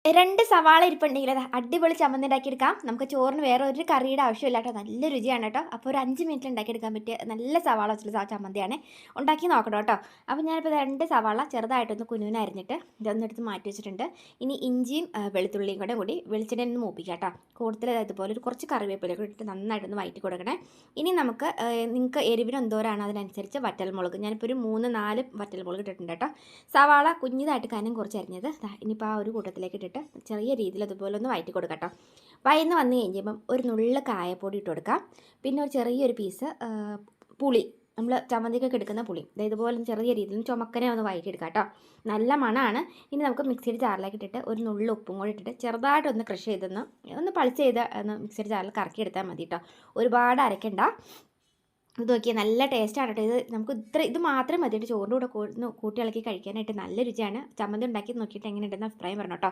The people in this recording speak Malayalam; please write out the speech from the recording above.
2 സവാള ഇരിപ്പുണ്ടെങ്കിൽ അത് അടിപൊളി ചമ്മന്തി ഉണ്ടാക്കിയെടുക്കാം. നമുക്ക് ചോറിന് വേറെ ഒരു കറിയുടെ ആവശ്യമില്ല കേട്ടോ. നല്ല രുചിയാണ് കേട്ടോ. അപ്പോൾ ഒരു 5 മിനിറ്റിൽ ഉണ്ടാക്കിയെടുക്കാൻ പറ്റിയ നല്ല സവാള വെച്ചുള്ള ചമ്മന്തിയാണ്. ഉണ്ടാക്കി നോക്കണം കേട്ടോ. അപ്പോൾ ഞാനിപ്പോൾ 2 സവാള ചെറുതായിട്ടൊന്ന് കുനുകുന അരിഞ്ഞിട്ട് ഇതൊന്നെടുത്ത് മാറ്റി വെച്ചിട്ടുണ്ട്. ഇനി ഇഞ്ചിയും വെളുത്തുള്ളിയും കൂടി വെളിച്ചെണ്ണയിൽ ഒന്ന് മൂപ്പിക്കാം കേട്ടോ. കൂടുതൽ ഇതുപോലെ ഒരു കുറച്ച് കറിവേപ്പില കൂടി ഇട്ട് നന്നായിട്ടൊന്ന് വഴറ്റി കൊടുക്കണേ. ഇനി നമുക്ക് നിങ്ങൾക്ക് എരിവിന് എന്തോരാണ് അതിനനുസരിച്ച് വറ്റൽമുളക് ഞാനിപ്പോൾ ഒരു 3-4 വറ്റൽമുളക് ഇട്ടിട്ടുണ്ട് കേട്ടോ. സവാള കുഞ്ഞിതായിട്ട് കനം കുറച്ച് അരിഞ്ഞത് ഇനിയിപ്പോൾ ആ ഒരു കൂട്ടത്തിലേക്ക് ഇട്ടിട്ട് ചെറിയ രീതിയിൽ അതുപോലെ ഒന്ന് വഴറ്റി കൊടുക്കട്ടോ. വയന്ന് വന്നു കഴിഞ്ഞപ്പം ഒരു നുള്ള കായപ്പൊടി ഇട്ട് കൊടുക്കാം. പിന്നെ ഒരു ചെറിയൊരു പീസ് പുളി, നമ്മൾ ചമ്മന്തിക്കൊക്കെ എടുക്കുന്ന പുളി ഇതുപോലെ ചെറിയ രീതിയിൽ ചുമക്കനെ ഒന്ന് വഴറ്റിയെടുക്കാം കേട്ടോ. നല്ല മണമാണ്. ഇനി നമുക്ക് മിക്സിയുടെ ജാറിലേക്ക് ഇട്ടിട്ട് ഒരു നുള്ള ഉപ്പും കൂടി ഇട്ടിട്ട് ചെറുതായിട്ടൊന്ന് ക്രഷ് ഒന്ന് പൾസ് ചെയ്ത് ഒന്ന് മിക്സിയുടെ ജാറിൽ കറക്കി എടുത്താൽ മതി കേട്ടോ. ഒരുപാട് അരയ്ക്കണ്ട. ഇത് നോക്കിയാൽ നല്ല ടേസ്റ്റാണ് കേട്ടോ. ഇത് നമുക്ക് ഇത് മാത്രം മതിയിട്ട് ചോറിൻ്റെ കൂടെ കൂട്ടി ഇളക്കി കഴിക്കാനായിട്ട് നല്ല രുചിയാണ്. ചമ്മന്തി ഉണ്ടാക്കി നോക്കിയിട്ട് എങ്ങനെയുണ്ടെന്ന് അഭിപ്രായം പറഞ്ഞു കേട്ടോ.